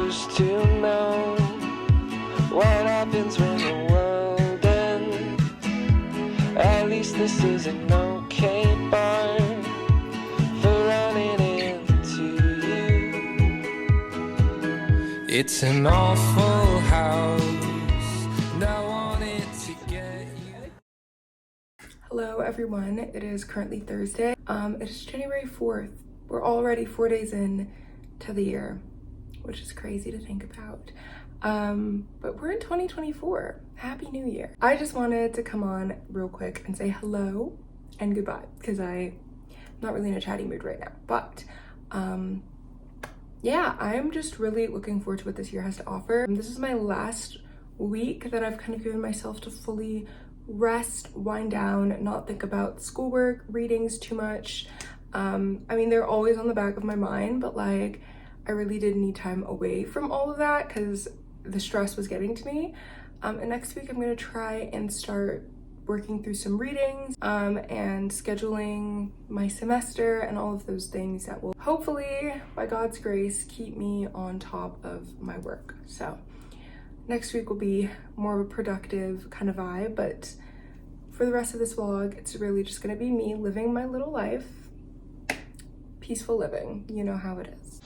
used to know what happens when the world ends. At least this is an okay bar for running into you. It's an awful house, and I wanted to get you. Hello everyone, it is currently Thursday. It is January 4th. We're already 4 days in to the year, which is crazy to think about. But we're in 2024. Happy New Year. I just wanted to come on real quick and say hello and goodbye because I'm not really in a chatty mood right now. But yeah, I'm just really looking forward to what this year has to offer. This is my last week that I've kind of given myself to fully rest, wind down, not think about schoolwork, readings too much. I mean, they're always on the back of my mind, but like I really did need time away from all of that because the stress was getting to me. And next week I'm going to try and start working through some readings and scheduling my semester and all of those things that will hopefully, by God's grace, keep me on top of my work. So next week will be more of a productive kind of vibe, but for the rest of this vlog, it's really just going to be me living my little life. Peaceful living, you know how it is.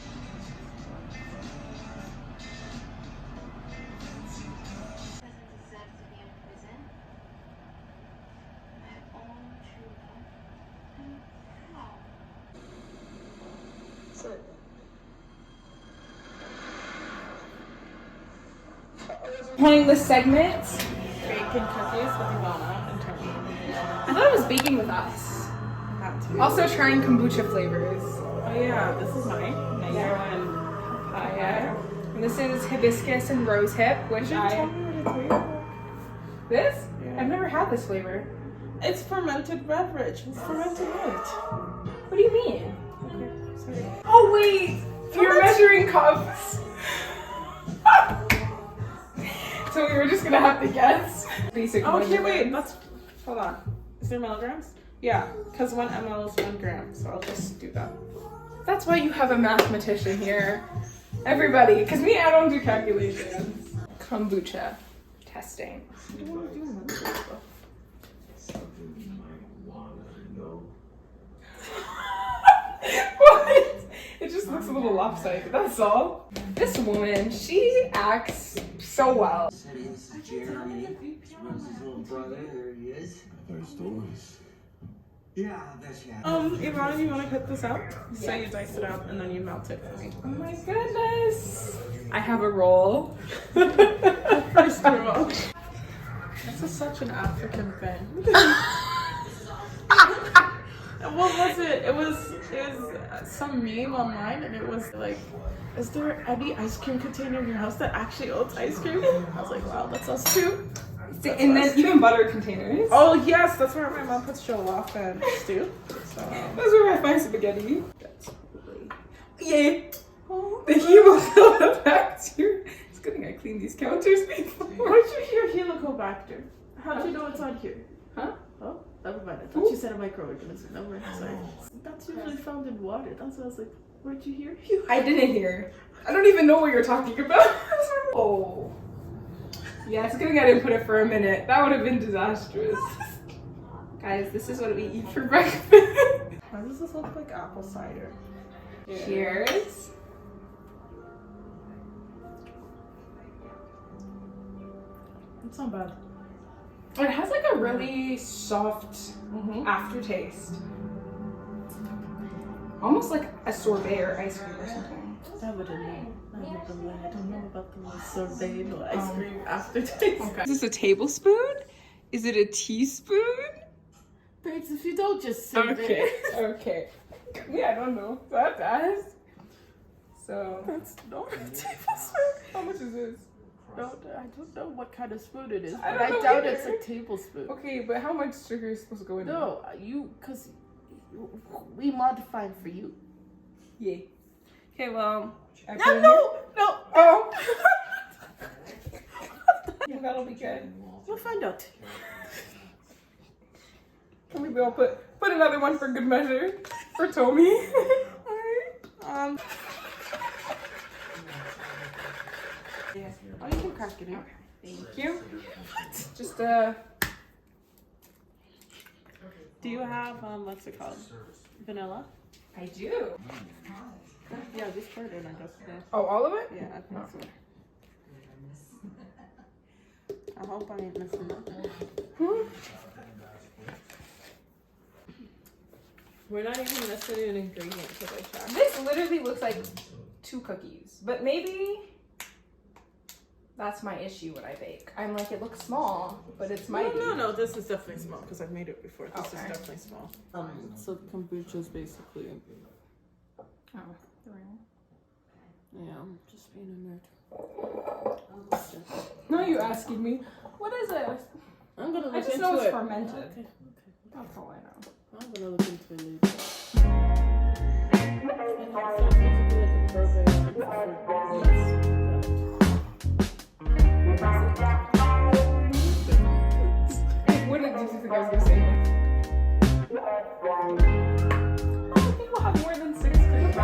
Playing this segment. Bacon cookies with Ivana and turkey. I thought it was baking with us. Also trying kombucha flavors. Oh yeah, this is mine. Mango and papaya. And this is hibiscus and rose hip, which Tell me what it's made. This? Yeah. I've never had this flavor. It's fermented beverage. It's fermented milk. What do you mean? Okay, sorry. Oh wait! You're measuring cups. So we were just gonna have to guess. Basic. Okay, wait. Hold on. Is there milligrams? Yeah, because 1 ml is 1 gram, so I'll just do that. That's why you have a mathematician here. Everybody, because me, I don't do calculations. Kombucha testing. You want to do another stuff? What? It just looks a little lopsided, that's all. This woman, she acts so well. Jeremy, Rose's little brother, there he is. There's stories. Yeah, that's yeah. Ivana, you want to cut this out? So you dice it out and then you melt it for me. Oh my goodness. I have a roll. First roll. This is such an African thing. What was it? It was some meme online, and it was like, is there any ice cream container in your house that actually owns ice cream? I was like, wow, that's us too. And then even butter containers. Oh yes, that's where my mom puts jollof and stew. So That's where I find spaghetti. That's probably... Yay! Oh, the Helicobacter. It's good thing I cleaned these counters before. where'd you hear Helicobacter? How'd you know it's on here? Huh? Oh, never mind. I thought you said a microorganism. Never mind. Sorry. That's usually found in water. That's what I was like. Where'd you hear? I didn't hear. I don't even know what you're talking about. Oh. Yeah, it's good thing I didn't put it for a minute. That would have been disastrous. Guys, this is what we eat for breakfast. Why does this look like apple cider? Cheers. It's not bad. It has like a really soft aftertaste. Almost like a sorbet or ice cream or something. I wouldn't know. I don't know about the sorbet or ice cream aftertaste. Okay. Is this a tablespoon? Is it a teaspoon? Babes, if you don't just say it. Okay. Yeah, I don't know. That does. So That's not a tablespoon. how much is this? No, I don't know what kind of spoon it is, I but don't I know doubt either. it's a tablespoon. Okay, but how much sugar is supposed to go in there? No, because we modified for you. Yeah. Okay, well. No. Oh. Yeah, that'll be good. We'll find out. Can we all put another one for good measure for Tommy? Alright. Oh, you can crack it in. Thank you. Just Do you have what's it called? Vanilla? I do. Yeah, just pour it in, I guess. Yeah. Oh, all of it? Yeah, I think so. I hope I ain't missing nothing. We're not even missing an ingredient because I checked. This literally looks like 2 cookies, but maybe that's my issue when I bake. I'm like, it looks small, but it's mighty. No, this is definitely small because I've made it before. This is Okay. definitely small. So kombucha is basically. Oh, Yeah, I'm just being a nerd. now you asking me, what is it? I'm gonna look I just into know it's it. fermented. Okay. That's all I know. I'm gonna look into it later. And also, it's basically like a probiotic for What did you think I was gonna say? I think we'll have more than 6 cookies.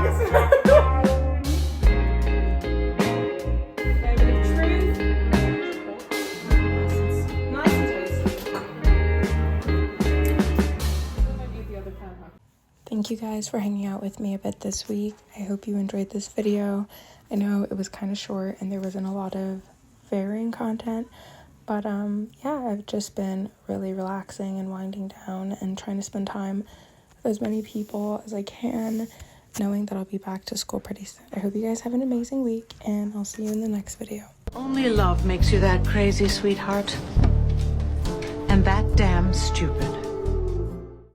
Nice and tasty. Thank you guys for hanging out with me a bit this week. I hope you enjoyed this video. I know it was kind of short and there wasn't a lot of varying content, but yeah, I've just been really relaxing and winding down and trying to spend time with as many people as I can, knowing that I'll be back to school pretty soon. I hope you guys have an amazing week, and I'll see you in the next video. Only love makes you that crazy, sweetheart. And that damn stupid.